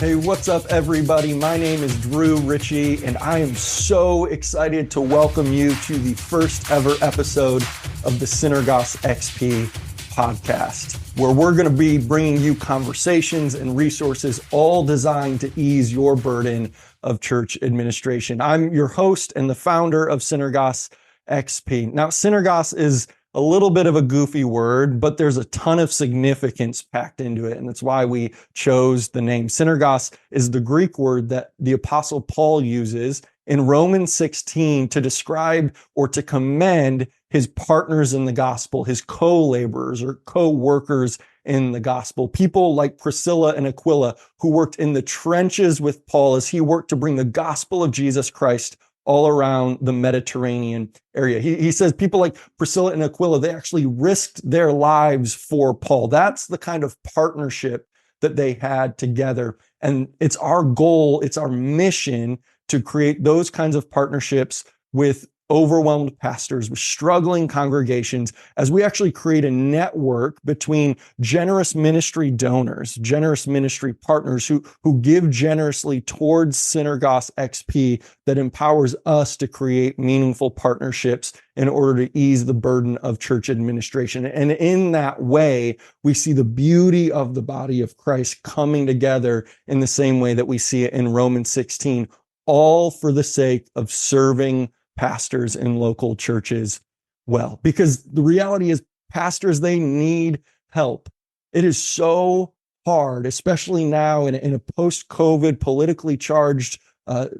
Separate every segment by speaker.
Speaker 1: Hey, what's up, everybody? My name is Drew Richey, and I am so excited to welcome you to the first ever episode of the SynergosXP podcast, where we're going to be bringing you conversations and resources all designed to ease your burden of church administration. I'm your host and the founder of SynergosXP. Now, Synergos is a little bit of a goofy word, but there's a ton of significance packed into it. And that's why we chose the name. Synergos is the Greek word that the Apostle Paul uses in Romans 16 to describe or to commend his partners in the gospel, his co-laborers or co-workers in the gospel, people like Priscilla and Aquila, who worked in the trenches with Paul as he worked to bring the gospel of Jesus Christ all around the Mediterranean area. He says people like Priscilla and Aquila, they actually risked their lives for Paul. That's the kind of partnership that they had together. And it's our goal, it's our mission to create those kinds of partnerships with overwhelmed pastors, with struggling congregations, as we actually create a network between generous ministry donors, generous ministry partners who give generously towards Synergos XP that empowers us to create meaningful partnerships in order to ease the burden of church administration. And in that way, we see the beauty of the body of Christ coming together in the same way that we see it in Romans 16, all for the sake of serving pastors in local churches well. Because the reality is pastors, they need help. It is so hard, especially now in a post-COVID politically charged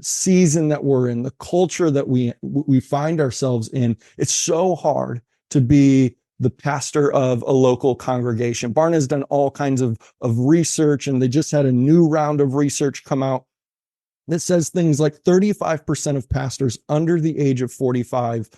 Speaker 1: season that we're in, the culture that we find ourselves in. It's so hard to be the pastor of a local congregation. Barna has done all kinds of research, and they just had a new round of research come out that says things like 35% of pastors under the age of 45,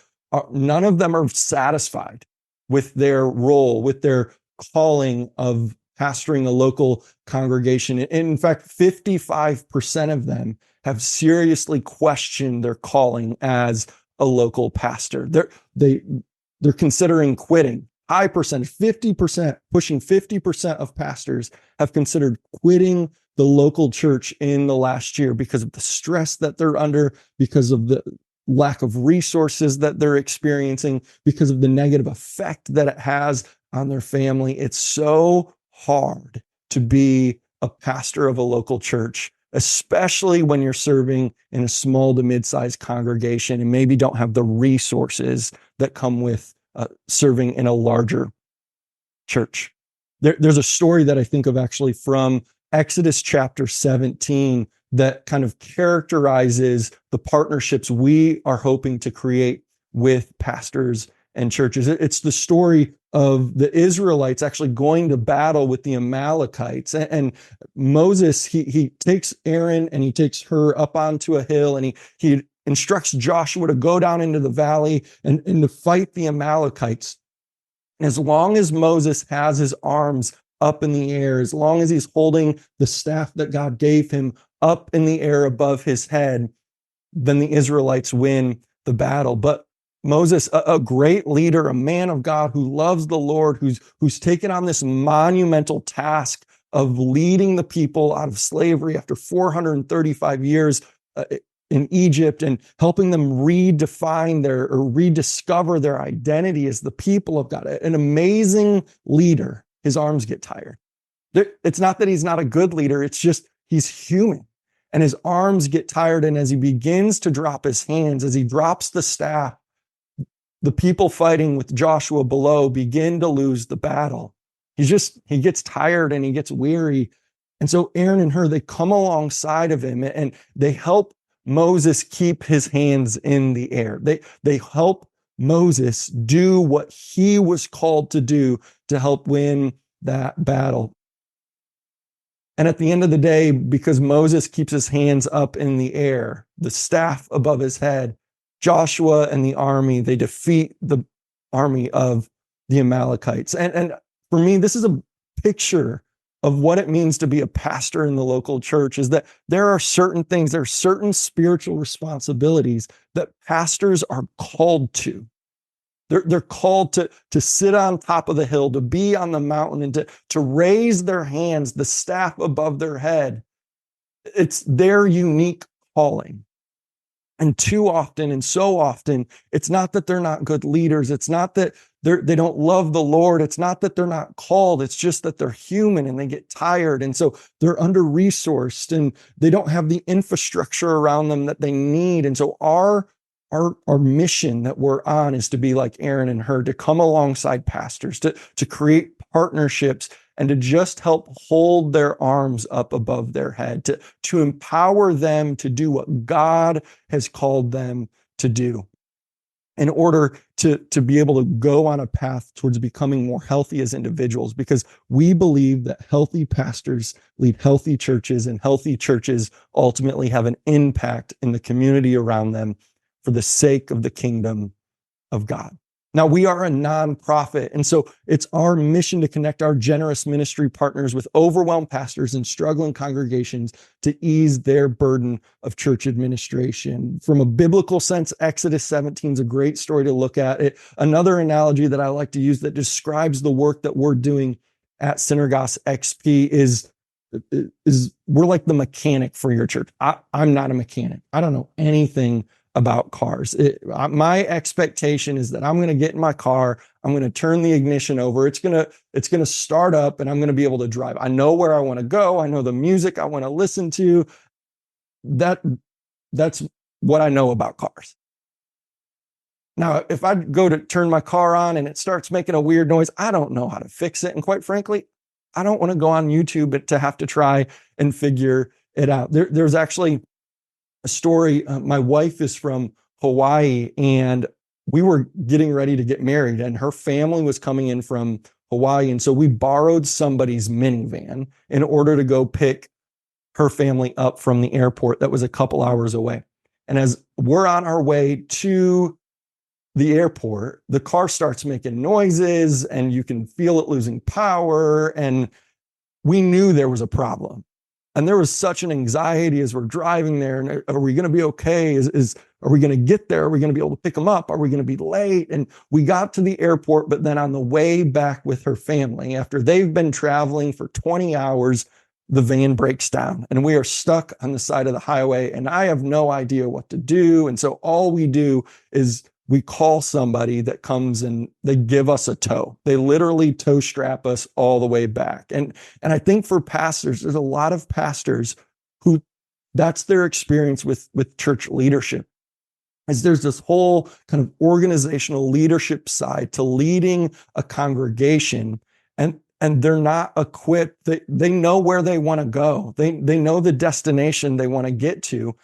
Speaker 1: none of them are satisfied with their role, with their calling of pastoring a local congregation. In fact, 55% of them have seriously questioned their calling as a local pastor. They're considering quitting. High percentage, 50%, pushing 50% of pastors have considered quitting the local church in the last year because of the stress that they're under, because of the lack of resources that they're experiencing, because of the negative effect that it has on their family. It's so hard to be a pastor of a local church, especially when you're serving in a small to mid-sized congregation and maybe don't have the resources that come with serving in a larger church. There's a story that I think of actually from Exodus chapter 17 that kind of characterizes the partnerships we are hoping to create with pastors and churches. It's the story of the Israelites actually going to battle with the Amalekites. And Moses, he takes Aaron and he takes her up onto a hill, and he instructs Joshua to go down into the valley and to fight the Amalekites. As long as Moses has his arms up in the air, as long as he's holding the staff that God gave him up in the air above his head, then the Israelites win the battle. But Moses, a great leader, a man of God who loves the Lord, who's taken on this monumental task of leading the people out of slavery after 435 years in Egypt and helping them rediscover their identity as the people of God. An amazing leader. His arms get tired. It's not that he's not a good leader. It's just he's human. And his arms get tired. And as he begins to drop his hands, as he drops the staff, the people fighting with Joshua below begin to lose the battle. He gets tired and he gets weary. And so Aaron and Hur, they come alongside of him and they help Moses keep his hands in the air. They help Moses do what he was called to do to help win that battle. And at the end of the day, because Moses keeps his hands up in the air, the staff above his head, Joshua and the army, they defeat the army of the Amalekites. And for me, this is a picture of what it means to be a pastor in the local church, is that there are certain things, there are certain spiritual responsibilities that pastors are called to. They're called to sit on top of the hill, to be on the mountain, and to raise their hands, the staff above their head, It's their unique calling. And too often and so often, it's not that they're not good leaders. It's not that they don't love the Lord. It's not that they're not called. It's just that they're human and they get tired. And so they're under-resourced and they don't have the infrastructure around them that they need. And so our mission that we're on is to be like Aaron and Hur, to come alongside pastors, to create partnerships and to just help hold their arms up above their head, to empower them to do what God has called them to do in order to be able to go on a path towards becoming more healthy as individuals, because we believe that healthy pastors lead healthy churches, and healthy churches ultimately have an impact in the community around them for the sake of the kingdom of God. Now, we are a nonprofit, and so it's our mission to connect our generous ministry partners with overwhelmed pastors and struggling congregations to ease their burden of church administration. From a biblical sense, Exodus 17 is a great story to look at. Another analogy that I like to use that describes the work that we're doing at SynergosXP is we're like the mechanic for your church. I'm not a mechanic. I don't know anything about cars. My expectation is that I'm going to get in my car, I'm going to turn the ignition over, it's going to start up, and I'm going to be able to drive. I know where I want to go. I know the music I want to listen to. That's what I know about cars. Now, if I go to turn my car on and it starts making a weird noise, I don't know how to fix it. And quite frankly, I don't want to go on YouTube to have to try and figure it out. There's actually a story. My wife is from Hawaii, and we were getting ready to get married, and her family was coming in from Hawaii. And so we borrowed somebody's minivan in order to go pick her family up from the airport that was a couple hours away. And as we're on our way to the airport, the car starts making noises and you can feel it losing power. And we knew there was a problem. And there was such an anxiety as we're driving there. And are we going to be okay? Are we going to get there? Are we going to be able to pick them up? Are we going to be late? And we got to the airport, but then on the way back with her family, after they've been traveling for 20 hours, the van breaks down and we are stuck on the side of the highway, and I have no idea what to do. And so all we do is we call somebody that comes and they give us a tow. They literally tow strap us all the way back. And I think for pastors, there's a lot of pastors who that's their experience with church leadership. As there's this whole kind of organizational leadership side to leading a congregation, and they're not equipped. They know where they want to go. They know the destination they want to get to,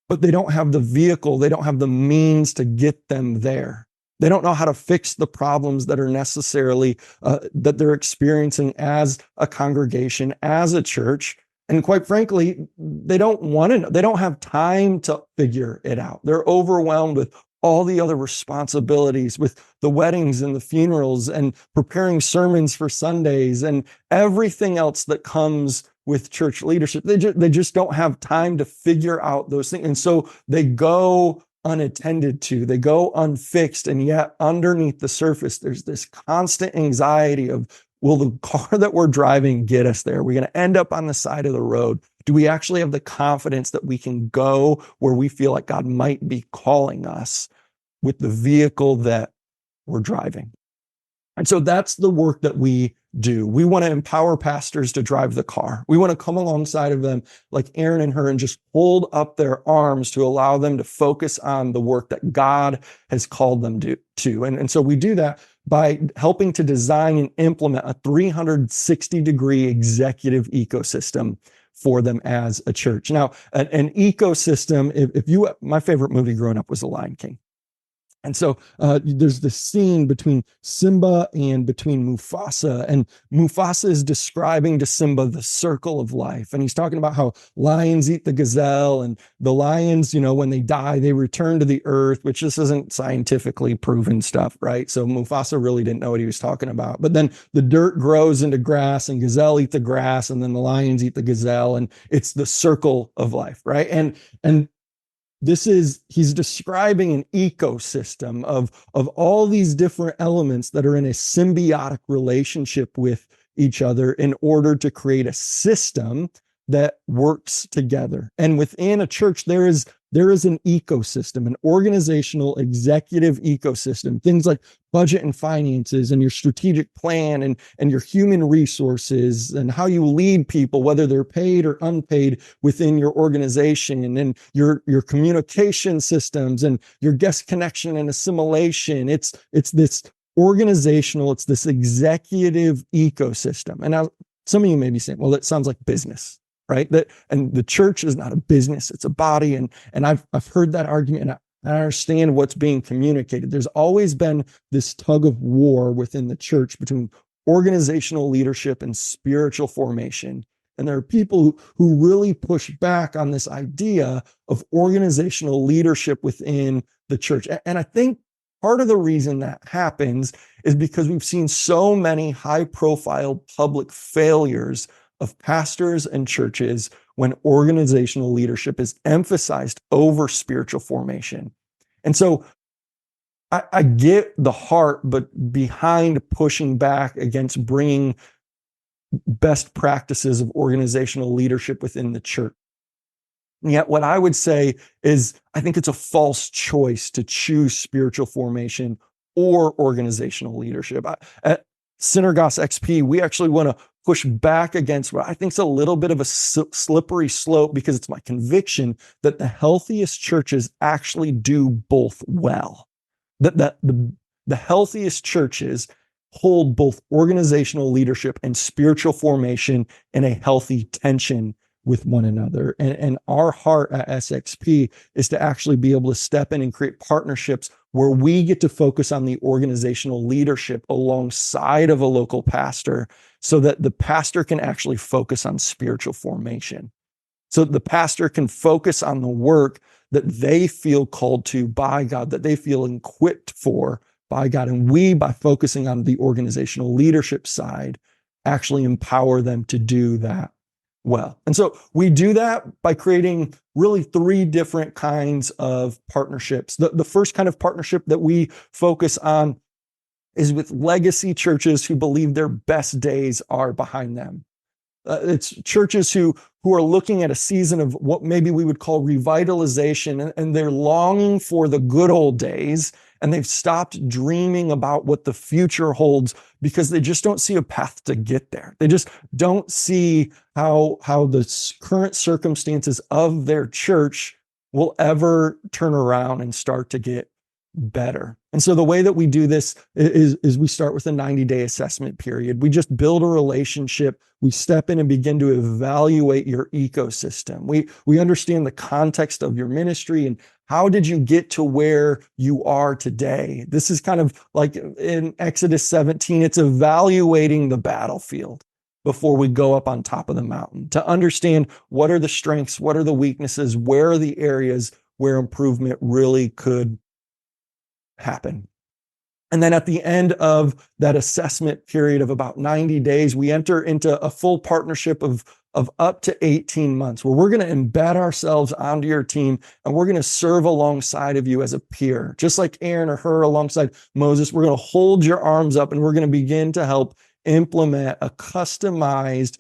Speaker 1: but they don't have the vehicle. They don't have the means to get them there. They don't know how to fix the problems that are necessarily that they're experiencing as a congregation, as a church. And quite frankly, they don't want to know. They don't have time to figure it out. They're overwhelmed with all the other responsibilities, with the weddings and the funerals and preparing sermons for Sundays and everything else that comes with church leadership. They just don't have time to figure out those things. And so they go unattended to, they go unfixed. And yet underneath the surface, there's this constant anxiety of, will the car that we're driving get us there? We're going to end up on the side of the road. Do we actually have the confidence that we can go where we feel like God might be calling us with the vehicle that we're driving? And so that's the work that we do. We want to empower pastors to drive the car. We want to come alongside of them like Aaron and Hur and just hold up their arms to allow them to focus on the work that God has called them to. And so we do that by helping to design and implement a 360-degree executive ecosystem for them as a church. Now, an ecosystem, my favorite movie growing up was The Lion King. And so there's this scene between Simba and between Mufasa, and Mufasa is describing to Simba the circle of life. And he's talking about how lions eat the gazelle, and the lions, when they die, they return to the earth, which this isn't scientifically proven stuff, right? So Mufasa really didn't know what he was talking about. But then the dirt grows into grass, and gazelle eat the grass, and then the lions eat the gazelle, and it's the circle of life, right? And he's describing an ecosystem of all these different elements that are in a symbiotic relationship with each other in order to create a system that works together. And within a church, there is an ecosystem, an organizational executive ecosystem, things like budget and finances and your strategic plan and your human resources and how you lead people, whether they're paid or unpaid within your organization, and your communication systems and your guest connection and assimilation. It's this organizational, it's this executive ecosystem. And now some of you may be saying, well, that sounds like business, right? And the church is not a business, it's a body. And I've heard that argument, and I understand what's being communicated. There's always been this tug of war within the church between organizational leadership and spiritual formation. And there are people who really push back on this idea of organizational leadership within the church. And I think part of the reason that happens is because we've seen so many high-profile public failures of pastors and churches when organizational leadership is emphasized over spiritual formation. And so I get the heart, but behind pushing back against bringing best practices of organizational leadership within the church. And yet what I would say is I think it's a false choice to choose spiritual formation or organizational leadership. At SynergosXP, we actually want to push back against what I think is a little bit of a slippery slope, because it's my conviction that the healthiest churches actually do both well. That the healthiest churches hold both organizational leadership and spiritual formation in a healthy tension with one another. And our heart at SXP is to actually be able to step in and create partnerships where we get to focus on the organizational leadership alongside of a local pastor, so that the pastor can actually focus on spiritual formation. So the pastor can focus on the work that they feel called to by God, that they feel equipped for by God. And we, by focusing on the organizational leadership side, actually empower them to do that well. And so we do that by creating really three different kinds of partnerships. The first kind of partnership that we focus on is with legacy churches who believe their best days are behind them. It's churches who are looking at a season of what maybe we would call revitalization, and they're longing for the good old days, and they've stopped dreaming about what the future holds because they just don't see a path to get there. They just don't see how the current circumstances of their church will ever turn around and start to get better. And so the way that we do this is we start with a 90-day assessment period. We just build a relationship. We step in and begin to evaluate your ecosystem. We understand the context of your ministry and how did you get to where you are today. This is kind of like in Exodus 17, it's evaluating the battlefield before we go up on top of the mountain to understand what are the strengths, what are the weaknesses, where are the areas where improvement really could happen. And then at the end of that assessment period of about 90 days, we enter into a full partnership of up to 18 months where we're going to embed ourselves onto your team and we're going to serve alongside of you as a peer. Just like Aaron or Hur alongside Moses, we're going to hold your arms up and we're going to begin to help implement a customized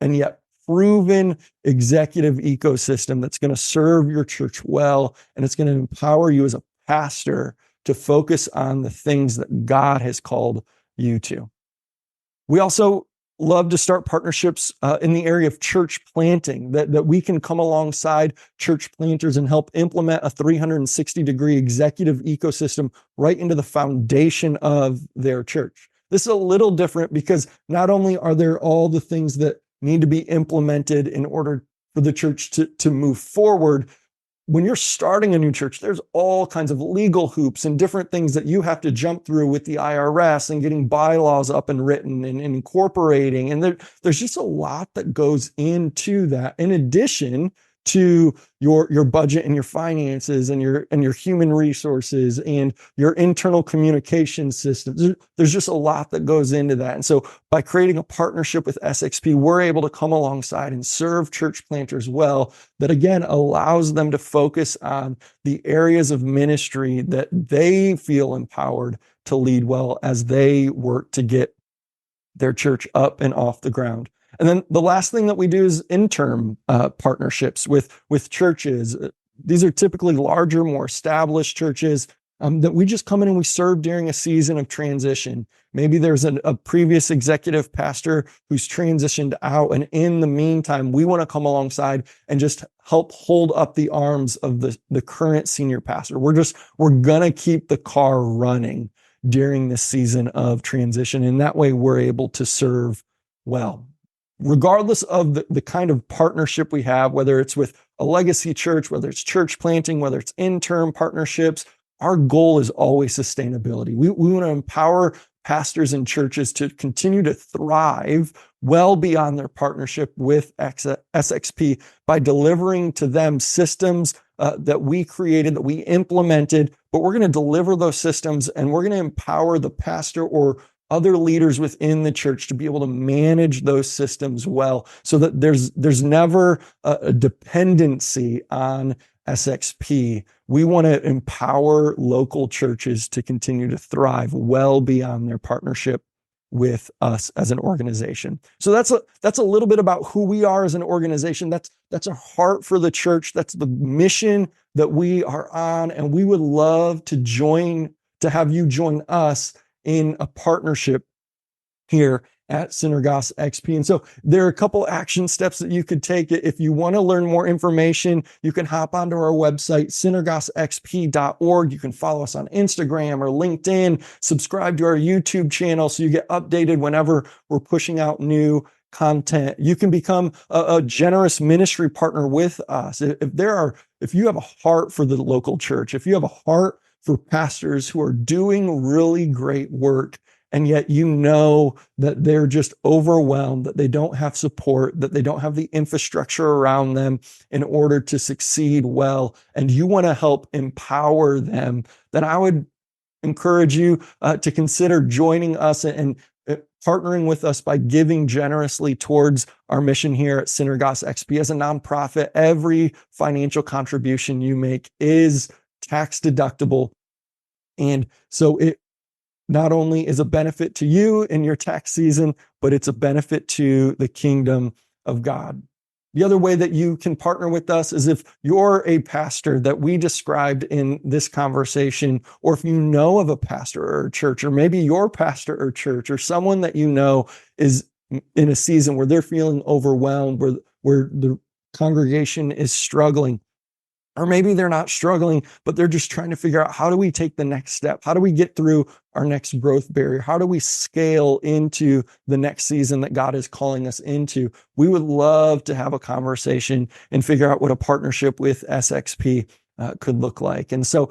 Speaker 1: and yet proven executive ecosystem that's going to serve your church well, and it's going to empower you as a pastor to focus on the things that God has called you to. We also love to start partnerships in the area of church planting, that we can come alongside church planters and help implement a 360-degree executive ecosystem right into the foundation of their church. This is a little different because not only are there all the things that need to be implemented in order for the church to move forward, when you're starting a new church, there's all kinds of legal hoops and different things that you have to jump through with the IRS and getting bylaws up and written and incorporating. And there's just a lot that goes into that, in addition to your budget and your finances and your human resources and your internal communication systems. There's just a lot that goes into that. And so by creating a partnership with SXP, we're able to come alongside and serve church planters well, that again allows them to focus on the areas of ministry that they feel empowered to lead well as they work to get their church up and off the ground. And then the last thing that we do is interim partnerships with churches. These are typically larger, more established churches that we just come in and we serve during a season of transition. Maybe there's a previous executive pastor who's transitioned out, and in the meantime, we want to come alongside and just help hold up the arms of the current senior pastor. We're gonna keep the car running during this season of transition, and that way we're able to serve well. Regardless of the kind of partnership we have, whether it's with a legacy church, whether it's church planting, whether it's interim partnerships, our goal is always sustainability. We want to empower pastors and churches to continue to thrive well beyond their partnership with SXP by delivering to them systems that we created, that we implemented, but we're going to deliver those systems and we're going to empower the pastor or other leaders within the church to be able to manage those systems well, so that there's never a dependency on SXP. We want to empower local churches to continue to thrive well beyond their partnership with us as an organization. So that's a little bit about who we are as an organization. That's a heart for the church. That's the mission that we are on, and we would love to have you join us in a partnership here at SynergosXP. And so there are a couple action steps that you could take. If you want to learn more information, you can hop onto our website, SynergosXP.org. You can follow us on Instagram or LinkedIn, subscribe to our YouTube channel so you get updated whenever we're pushing out new content. You can become a generous ministry partner with us. If you have a heart for the local church, if you have a heart for pastors who are doing really great work, and yet you know that they're just overwhelmed, that they don't have support, that they don't have the infrastructure around them in order to succeed well, and you want to help empower them, then I would encourage you to consider joining us and partnering with us by giving generously towards our mission here at SynergosXP. As a nonprofit, every financial contribution you make is tax deductible. And so it not only is a benefit to you in your tax season, but it's a benefit to the kingdom of God. The other way that you can partner with us is if you're a pastor that we described in this conversation, or if you know of a pastor or a church, or maybe your pastor or church, or someone that you know is in a season where they're feeling overwhelmed, where the congregation is struggling. Or maybe they're not struggling, but they're just trying to figure out, how do we take the next step? How do we get through our next growth barrier? How do we scale into the next season that God is calling us into? We would love to have a conversation and figure out what a partnership with SXP could look like. And so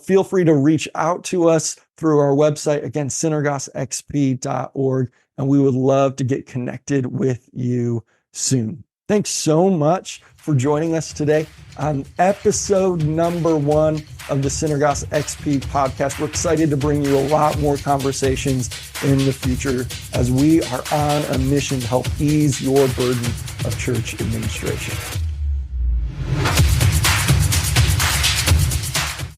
Speaker 1: feel free to reach out to us through our website, again, SynergosXP.org, and we would love to get connected with you soon. Thanks so much for joining us today on episode number 1 of the SynergosXP podcast. We're excited to bring you a lot more conversations in the future as we are on a mission to help ease your burden of church administration.